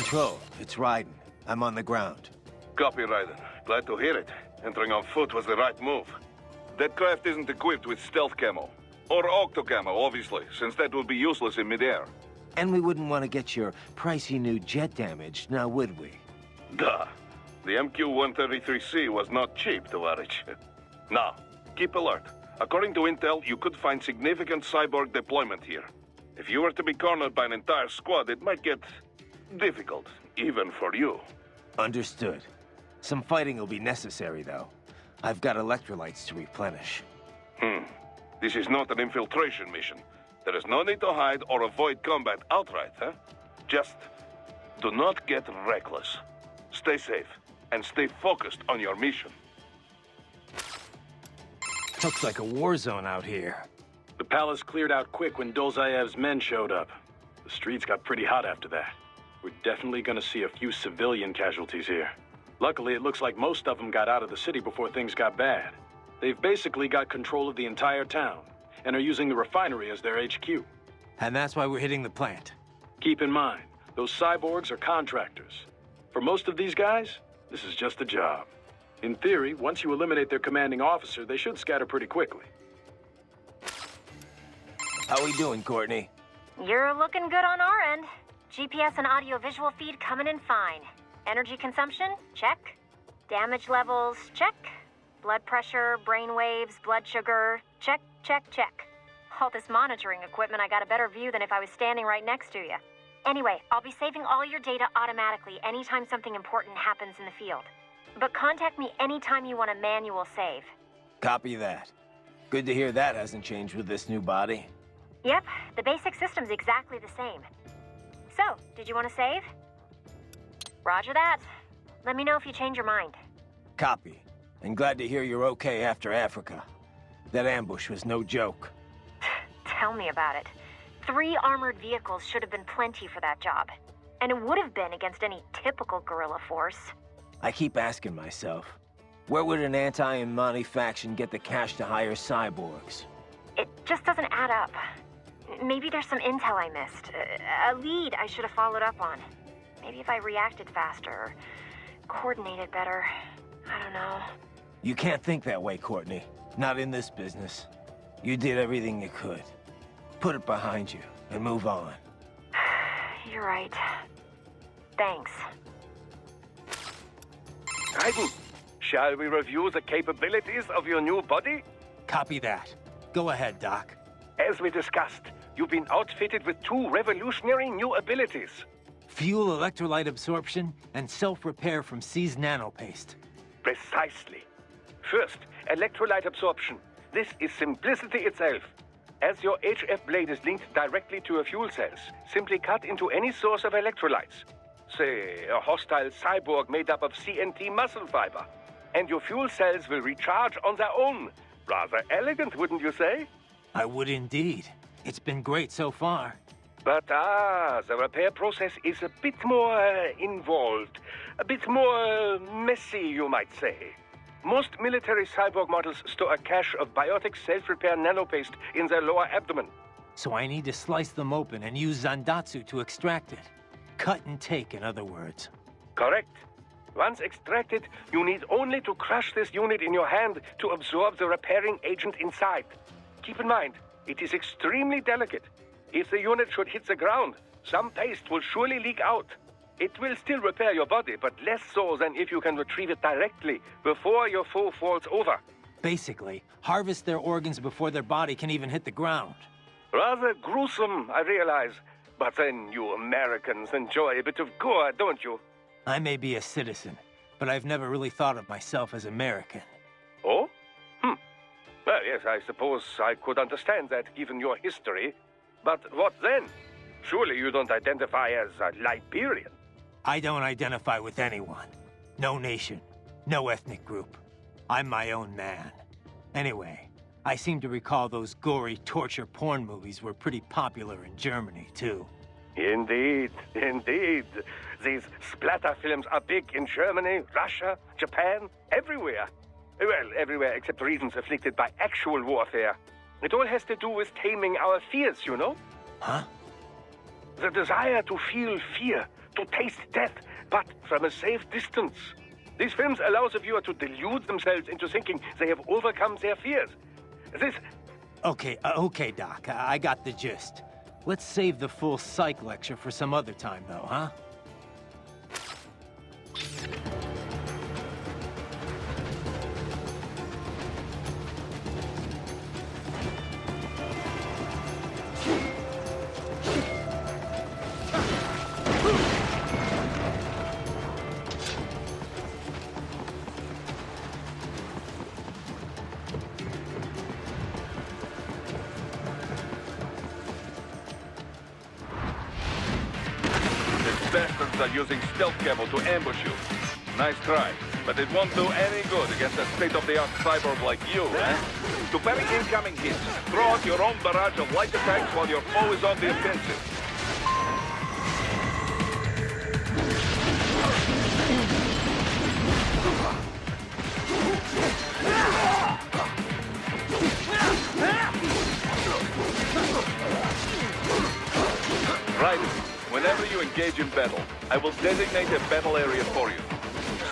Control, it's Raiden. I'm on the ground. Copy, Raiden. Glad to hear it. Entering on foot was the right move. That craft isn't equipped with stealth camo. Or octo camo, obviously, since that would be useless in midair. And we wouldn't want to get your pricey new jet damaged, now would we? Duh. The MQ-133C was not cheap, Tovarich. Now, keep alert. According to intel, you could find significant cyborg deployment here. If you were to be cornered by an entire squad, it might get difficult, even for you. Understood. Some fighting will be necessary, though. I've got electrolytes to replenish. This is not an infiltration mission. There is no need to hide or avoid combat outright, huh? Just do not get reckless. Stay safe, and stay focused on your mission. Looks like a war zone out here. The palace cleared out quick when Dolzayev's men showed up. The streets got pretty hot after that. We're definitely gonna see a few civilian casualties here. Luckily, it looks like most of them got out of the city before things got bad. They've basically got control of the entire town, and are using the refinery as their HQ. And that's why we're hitting the plant. Keep in mind, those cyborgs are contractors. For most of these guys, this is just a job. In theory, once you eliminate their commanding officer, they should scatter pretty quickly. How we doing, Courtney? You're looking good on our end. GPS and audio-visual feed coming in fine. Energy consumption? Check. Damage levels? Check. Blood pressure, brain waves, blood sugar? Check, check, check. All this monitoring equipment, I got a better view than if I was standing right next to you. Anyway, I'll be saving all your data automatically anytime something important happens in the field. But contact me anytime you want a manual save. Copy that. Good to hear that hasn't changed with this new body. Yep, the basic system's exactly the same. So, did you want to save? Roger that. Let me know if you change your mind. Copy. And glad to hear you're okay after Africa. That ambush was no joke. Tell me about it. 3 armored vehicles should have been plenty for that job. And it would have been against any typical guerrilla force. I keep asking myself, where would an anti-Imani faction get the cash to hire cyborgs? It just doesn't add up. Maybe there's some intel I missed. A lead I should have followed up on. Maybe if I reacted faster, or coordinated better. I don't know. You can't think that way, Courtney. Not in this business. You did everything you could. Put it behind you and move on. You're right. Thanks. Raiden, shall we review the capabilities of your new body? Copy that. Go ahead, Doc. As we discussed, you've been outfitted with 2 revolutionary new abilities. Fuel electrolyte absorption and self-repair from C's nanopaste. Precisely. First, electrolyte absorption. This is simplicity itself. As your HF blade is linked directly to your fuel cells, simply cut into any source of electrolytes. Say, a hostile cyborg made up of CNT muscle fiber. And your fuel cells will recharge on their own. Rather elegant, wouldn't you say? I would indeed. It's been great so far. But the repair process is a bit more involved. A bit more messy, you might say. Most military cyborg models store a cache of biotic self-repair nanopaste in their lower abdomen. So I need to slice them open and use Zandatsu to extract it. Cut and take, in other words. Correct. Once extracted, you need only to crush this unit in your hand to absorb the repairing agent inside. Keep in mind, it is extremely delicate. If the unit should hit the ground, some paste will surely leak out. It will still repair your body, but less so than if you can retrieve it directly before your foe falls over. Basically, harvest their organs before their body can even hit the ground. Rather gruesome, I realize. But then you Americans enjoy a bit of gore, don't you? I may be a citizen, but I've never really thought of myself as American. Oh? Well, yes, I suppose I could understand that given your history. But what then? Surely you don't identify as a Liberian. I don't identify with anyone. No nation. No ethnic group. I'm my own man. Anyway, I seem to recall those gory torture porn movies were pretty popular in Germany, too. Indeed, indeed. These splatter films are big in Germany, Russia, Japan, everywhere. Well, everywhere except regions afflicted by actual warfare. It all has to do with taming our fears, you know? Huh? The desire to feel fear, to taste death, but from a safe distance. These films allow the viewer to delude themselves into thinking they have overcome their fears. This... Okay, Doc. I got the gist. Let's save the full psych lecture for some other time, though, huh? Bastards are using stealth camo to ambush you. Nice try, but it won't do any good against a state-of-the-art cyborg like you, eh? To parry incoming hits, throw out your own barrage of light attacks while your foe is on the offensive. Right. Whenever you engage in battle, I will designate a battle area for you.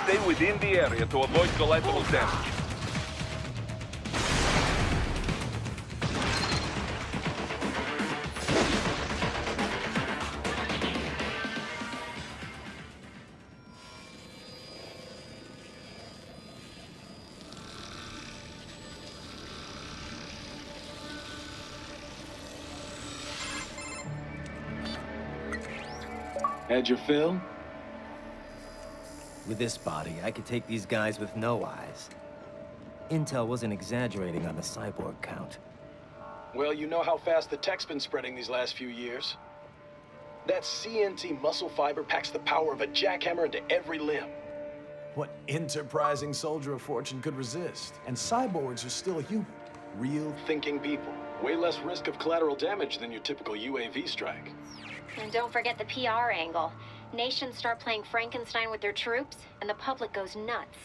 Stay within the area to avoid collateral damage. Had your fill? With this body, I could take these guys with no eyes. Intel wasn't exaggerating on the cyborg count. Well, you know how fast the tech's been spreading these last few years. That CNT muscle fiber packs the power of a jackhammer into every limb. What enterprising soldier of fortune could resist? And cyborgs are still human. Real Thinking people. Way less risk of collateral damage than your typical UAV strike. And don't forget the PR angle. Nations start playing Frankenstein with their troops, and the public goes nuts.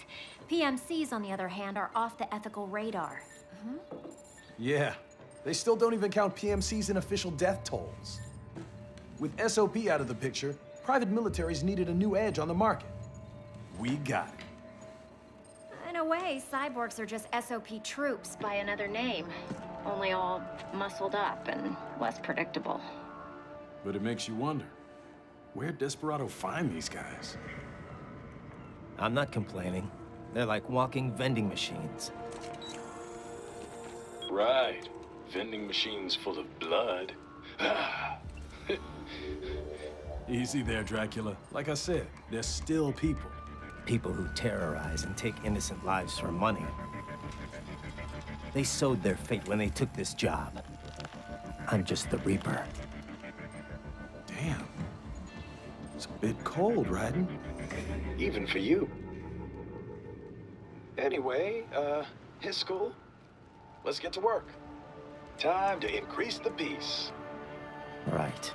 PMCs, on the other hand, are off the ethical radar. Yeah, they still don't even count PMCs in official death tolls. With SOP out of the picture, private militaries needed a new edge on the market. We got it. In a way, cyborgs are just SOP troops by another name. Only all muscled up and less predictable. But it makes you wonder, where'd Desperado find these guys? I'm not complaining. They're like walking vending machines. Right. Vending machines full of blood. Easy there, Dracula. Like I said, they're still people. People who terrorize and take innocent lives for money. They sowed their fate when they took this job. I'm just the Reaper. Damn. It's a bit cold, Raiden. Even for you. Anyway, his school. Let's get to work. Time to increase the peace. Right.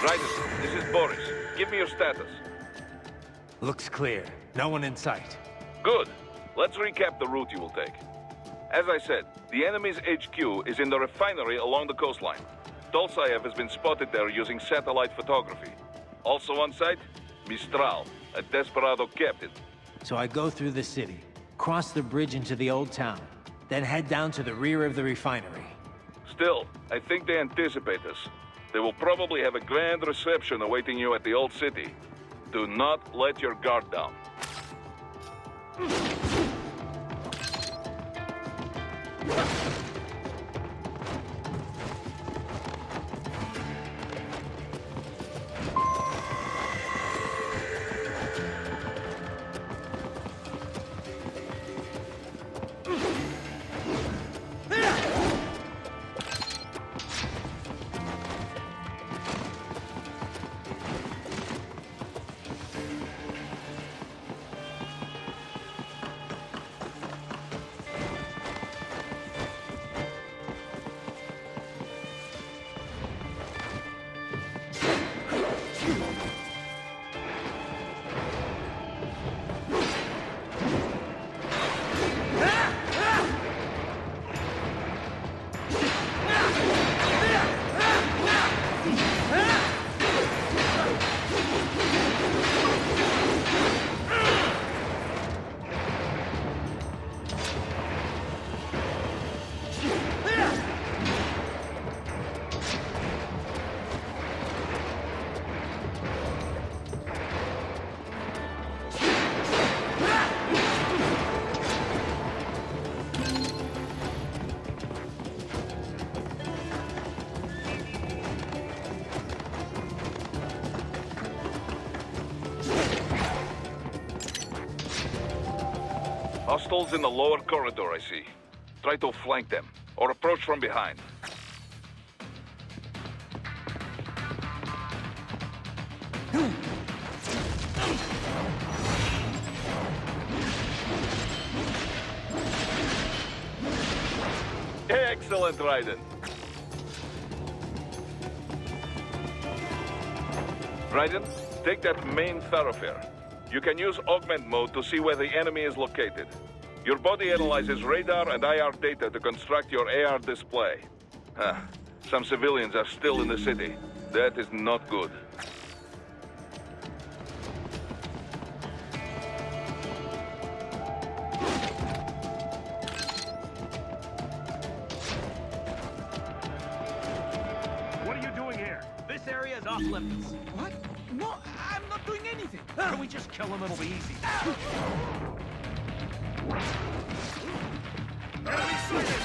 Raiden, this is Boris. Give me your status. Looks clear. No one in sight. Good. Let's recap the route you will take. As I said, the enemy's HQ is in the refinery along the coastline. Dolzaev has been spotted there using satellite photography. Also on site, Mistral, a desperado captain. So I go through the city, cross the bridge into the old town, then head down to the rear of the refinery. Still, I think they anticipate us. They will probably have a grand reception awaiting you at the old city. Do not let your guard down. Hostiles in the lower corridor, I see. Try to flank them, or approach from behind. Excellent, Raiden. Raiden, take that main thoroughfare. You can use augment mode to see where the enemy is located. Your body analyzes radar and IR data to construct your AR display. Some civilians are still in the city. That is not good. What are you doing here? This area is off limits. What? No, I'm not doing anything. Can we just kill him? It'll be easy. Enemy sighted!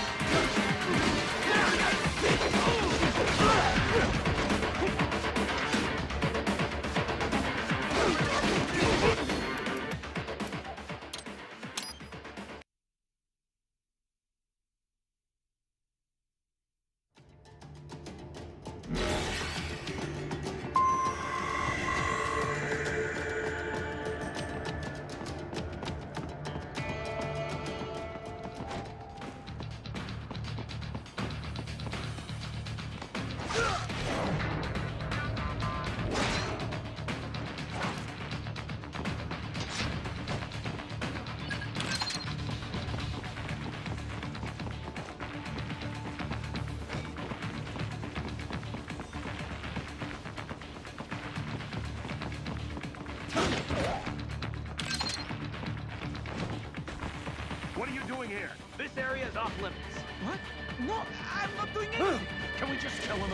What are you doing here? This area is off limits. What? No, I'm not doing anything. Can we just kill him?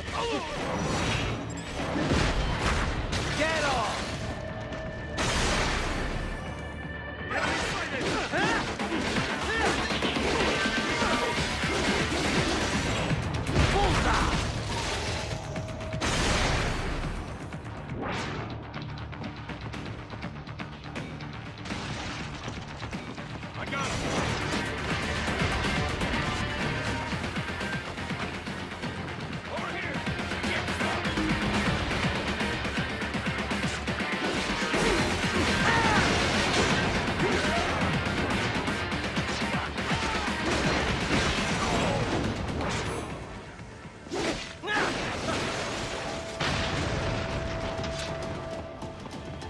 Get off! Enemy sighted! Bullseye! I got him! Over here!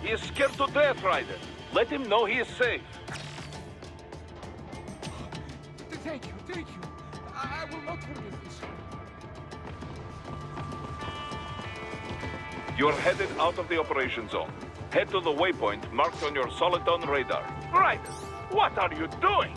He is scared to death, Ryder. Let him know he is safe. Thank you, thank you. I will not forget this. You're headed out of the operation zone. Head to the waypoint marked on your Soliton radar. Ryder, what are you doing?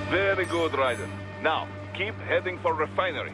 Very good, Ryder. Now, keep heading for refinery.